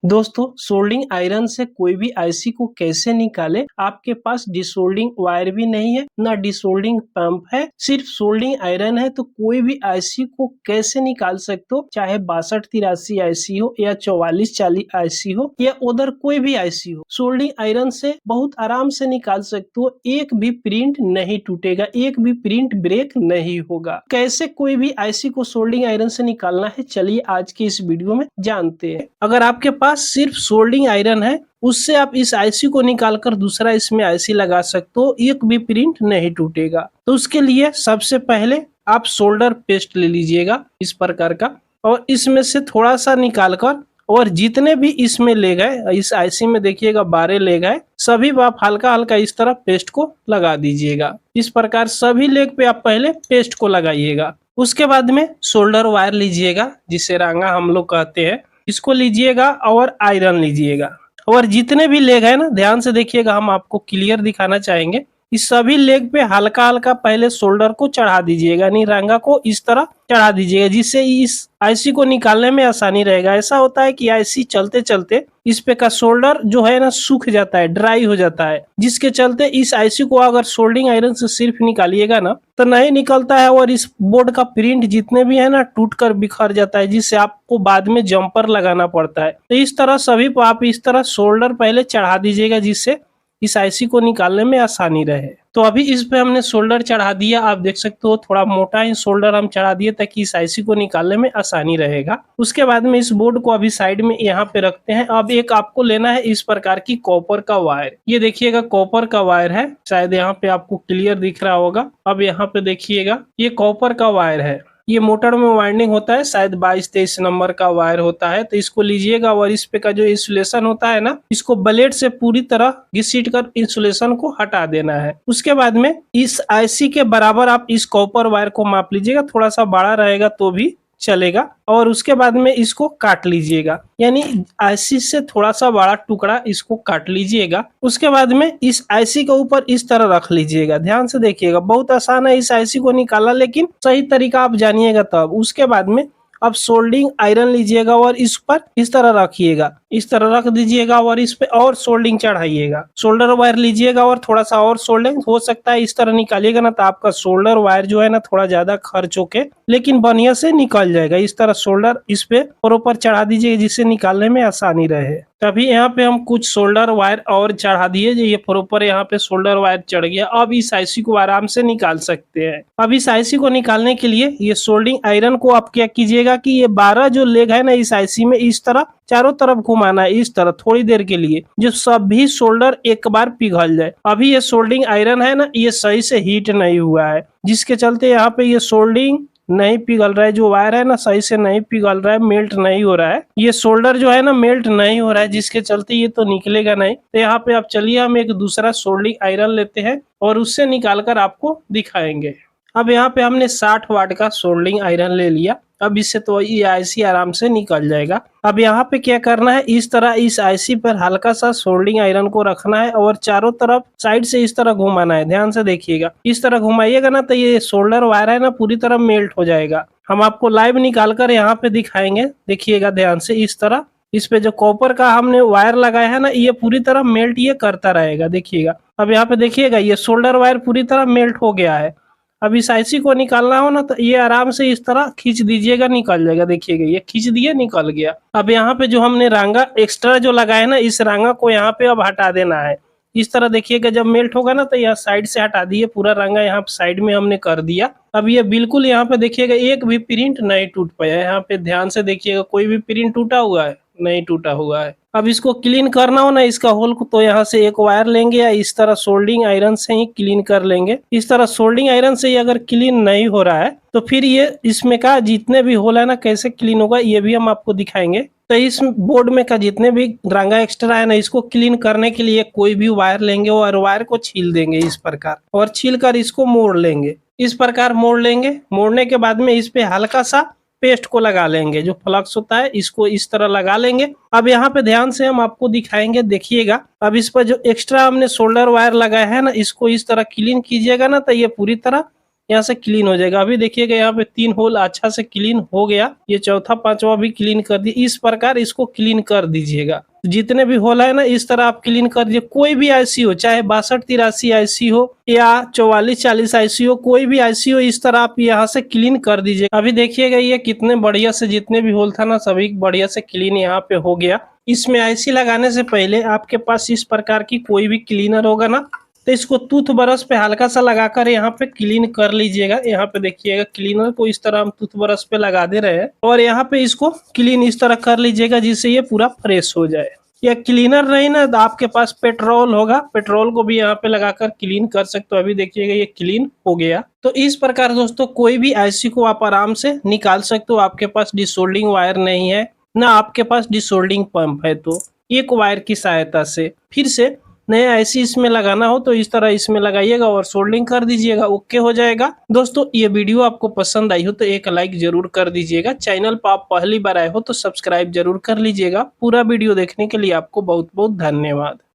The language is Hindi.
दोस्तों, सोल्डिंग आयरन से कोई भी आईसी को कैसे निकाले। आपके पास डिसोल्डिंग वायर भी नहीं है, ना डिसोल्डिंग पंप है, सिर्फ सोल्डिंग आयरन है, तो कोई भी आईसी को कैसे निकाल सकते हो। चाहे 6283 आईसी हो या 4440 आईसी हो या उधर कोई भी आईसी हो, सोल्डिंग आयरन से बहुत आराम से निकाल सकते हो। एक भी प्रिंट नहीं टूटेगा, एक भी प्रिंट ब्रेक नहीं होगा। कैसे कोई भी आईसी को सोल्डिंग आयरन से निकालना है, चलिए आज के इस वीडियो में जानते हैं। अगर आपके पास सिर्फ सोल्डिंग आयरन है, उससे आप इस आईसी को निकालकर दूसरा इसमें आईसी लगा सकते हो, एक भी प्रिंट नहीं टूटेगा। तो उसके लिए सबसे पहले आप सोल्डर पेस्ट ले लीजिएगा इस प्रकार का, और इसमें से थोड़ा सा निकालकर, और जितने भी इसमें ले गए, इस आईसी में देखिएगा 12 ले गए, सभी आप हल्का हल्का इस तरह पेस्ट को लगा दीजिएगा। इस प्रकार सभी लेग पे आप पहले पेस्ट को लगाइएगा। उसके बाद में सोल्डर वायर लीजिएगा, जिसे रांगा हम लोग कहते हैं, इसको लीजिएगा और आयरन लीजिएगा। और जितने भी लेग है ना, ध्यान से देखिएगा, हम आपको क्लियर दिखाना चाहेंगे। इस सभी लेग पे हल्का हल्का पहले शोल्डर को चढ़ा दीजिएगा, यानी रांगा को इस तरह चढ़ा दीजिएगा, जिससे इस आईसी को निकालने में आसानी रहेगा। ऐसा होता है कि आईसी चलते चलते इस पे का शोल्डर जो है ना सूख जाता है, ड्राई हो जाता है, जिसके चलते इस आईसी को अगर सोल्डिंग आयरन से सिर्फ निकालिएगा ना तो नहीं निकलता है, और इस बोर्ड का प्रिंट जितने भी है ना टूट कर बिखर जाता है, जिससे आपको बाद में जंपर लगाना पड़ता है। तो इस तरह सभी को आप इस तरह शोल्डर पहले चढ़ा दीजिएगा, जिससे इस आईसी को निकालने में आसानी रहे। तो अभी इस पे हमने सोल्डर चढ़ा दिया, आप देख सकते हो थोड़ा मोटा ही सोल्डर हम चढ़ा दिए ताकि इस आईसी को निकालने में आसानी रहेगा। उसके बाद में इस बोर्ड को अभी साइड में यहाँ पे रखते हैं। अब एक आपको लेना है इस प्रकार की कॉपर का वायर। ये देखिएगा कॉपर का वायर है, शायद यहाँ पे आपको क्लियर दिख रहा होगा। अब यहाँ पे देखिएगा ये कॉपर का वायर है, ये मोटर में वाइंडिंग होता है, शायद 22-23 नंबर का वायर होता है। तो इसको लीजिएगा और इस पे का जो इंसुलेशन होता है ना, इसको ब्लेड से पूरी तरह घिसीट कर इंसुलेशन को हटा देना है। उसके बाद में इस आईसी के बराबर आप इस कॉपर वायर को माप लीजिएगा, थोड़ा सा बड़ा रहेगा तो भी चलेगा। और उसके बाद में इसको काट लीजिएगा, यानी आईसी से थोड़ा सा बड़ा टुकड़ा इसको काट लीजिएगा। उसके बाद में इस आईसी के ऊपर इस तरह रख लीजिएगा। ध्यान से देखिएगा, बहुत आसान है इस आईसी को निकालना, लेकिन सही तरीका आप जानिएगा तब। उसके बाद में अब सोल्डिंग आयरन लीजिएगा और इस पर इस तरह रखिएगा, इस तरह रख दीजिएगा और इस पे और सोल्डिंग चढ़ाइएगा। सोल्डर वायर लीजिएगा और थोड़ा सा और सोल्डिंग, हो सकता है इस तरह निकालिएगा ना तो आपका सोल्डर वायर जो है ना थोड़ा ज्यादा खर्च होके लेकिन बढ़िया से निकल जाएगा। इस तरह सोल्डर इस पे ऊपर चढ़ा दीजिएगा, जिससे निकालने में आसानी रहे। तभी यहाँ पे हम कुछ सोल्डर वायर और चढ़ा दिए, जो ये प्रॉपर यहाँ पे सोल्डर वायर चढ़ गया। अब इस आईसी को आराम से निकाल सकते हैं। अब इस आईसी को निकालने के लिए ये सोल्डिंग आयरन को आप क्या कीजिएगा कि ये 12 जो लेग है ना इस आईसी में, इस तरह चारों तरफ घुमाना है, इस तरह थोड़ी देर के लिए, जो सभी सोल्डर एक बार पिघल जाए। अभी ये सोल्डिंग आयरन है ना, ये सही से हीट नहीं हुआ है, जिसके चलते यहाँ पे ये सोल्डिंग नहीं पिघल रहा है, जो वायर है ना सही से नहीं पिघल रहा है, मेल्ट नहीं हो रहा है। ये सोल्डर जो है ना मेल्ट नहीं हो रहा है, जिसके चलते ये तो निकलेगा नहीं। तो यहाँ पे आप चलिए हम एक दूसरा सोल्डिंग आयरन लेते हैं और उससे निकालकर आपको दिखाएंगे। अब यहाँ पे हमने 60 वाट का सोल्डिंग आयरन ले लिया। अब इससे तो ये आईसी आराम से निकल जाएगा। अब यहाँ पे क्या करना है, इस तरह इस आईसी पर हल्का सा सोल्डिंग आयरन को रखना है और चारों तरफ साइड से इस तरह घुमाना है। ध्यान से देखिएगा, इस तरह घुमाइएगा ना तो ये सोल्डर वायर है ना पूरी तरह मेल्ट हो जाएगा। हम आपको लाइव निकाल कर यहाँ पे दिखाएंगे, देखिएगा ध्यान से। इस तरह इस पे जो कॉपर का हमने वायर लगाया है ना, ये पूरी तरह मेल्ट ये करता रहेगा, देखिएगा। अब यहाँ पे देखिएगा ये सोल्डर वायर पूरी तरह मेल्ट हो गया है। अब इस आईसी को निकालना हो ना तो ये आराम से इस तरह खींच दीजिएगा, निकल जाएगा। देखिएगा ये खींच दिया, निकल गया। अब यहाँ पे जो हमने रांगा एक्स्ट्रा जो लगाया है ना, इस रांगा को यहाँ पे अब हटा देना है। इस तरह देखिएगा, जब मेल्ट होगा ना तो यह साइड से हटा दिए, पूरा रांगा यहाँ साइड में हमने कर दिया। अब ये बिल्कुल यहाँ पे देखिएगा एक भी प्रिंट नहीं टूट पाया। यहाँ पे ध्यान से देखिएगा, कोई भी प्रिंट टूटा हुआ है? नहीं टूटा हुआ है। अब इसको क्लीन करना हो ना इसका होल को, तो यहाँ से एक वायर लेंगे या इस तरह सोल्डिंग आयरन से ही क्लीन कर लेंगे। इस तरह सोल्डिंग आयरन से ही अगर क्लीन नहीं हो रहा है तो फिर ये इसमें का जितने भी होल है ना कैसे क्लीन होगा ये भी हम आपको दिखाएंगे। तो इस बोर्ड में का जितने भी रांगा एक्स्ट्रा है ना, इसको क्लीन करने के लिए कोई भी वायर लेंगे और वायर को छील देंगे इस प्रकार, और छील कर इसको मोड़ लेंगे। इस प्रकार मोड़ लेंगे। मोड़ने के बाद में इस पे हल्का सा पेस्ट को लगा लेंगे, जो फ्लक्स होता है इसको इस तरह लगा लेंगे। अब यहाँ पे ध्यान से हम आपको दिखाएंगे, देखिएगा। अब इस पर जो एक्स्ट्रा हमने सोल्डर वायर लगाया है ना, इसको इस तरह क्लीन कीजिएगा ना तो ये पूरी तरह यहाँ से क्लीन हो जाएगा। अभी देखिएगा यहाँ पे 3 होल अच्छा से क्लीन हो गया, ये चौथा पांचवा भी क्लीन कर दी। इस प्रकार इसको क्लीन कर दीजिएगा। जितने भी होल है ना इस तरह आप क्लीन कर दीजिए। कोई भी आईसी हो, चाहे 6283 आईसी हो या 4440 आईसी हो, कोई भी आईसी हो, इस तरह आप यहाँ से क्लीन कर दीजिए। अभी देखिएगा ये कितने बढ़िया से जितने भी होल था ना सभी बढ़िया से क्लीन यहाँ पे हो गया। इसमें आईसी लगाने से पहले आपके पास इस प्रकार की कोई भी क्लीनर होगा ना तो इसको टूथ ब्रश पे हल्का सा लगाकर यहाँ पे क्लीन कर लीजिएगा। यहाँ पे देखिएगा क्लीनर को इस तरह हम टूथ ब्रश पे लगा दे रहे हैं और यहाँ पे इसको क्लीन इस तरह कर लीजिएगा जिससे ये पूरा फ्रेश हो जाए। या क्लीनर नहीं ना तो आपके पास पेट्रोल होगा, पेट्रोल को भी यहाँ पे लगाकर क्लीन कर सकते हो। अभी देखिएगा ये क्लीन हो गया। तो इस प्रकार दोस्तों कोई भी आईसी को आप आराम से निकाल सकते हो। आपके पास डिसोल्डिंग वायर नहीं है ना आपके पास डिसोल्डिंग पंप है तो एक वायर की सहायता से फिर से नया आईसी इसमें लगाना हो तो इस तरह इसमें लगाइएगा और सोल्डिंग कर दीजिएगा, ओके हो जाएगा। दोस्तों ये वीडियो आपको पसंद आई हो तो एक लाइक जरूर कर दीजिएगा। चैनल पर आप पहली बार आए हो तो सब्सक्राइब जरूर कर लीजिएगा। पूरा वीडियो देखने के लिए आपको बहुत बहुत धन्यवाद।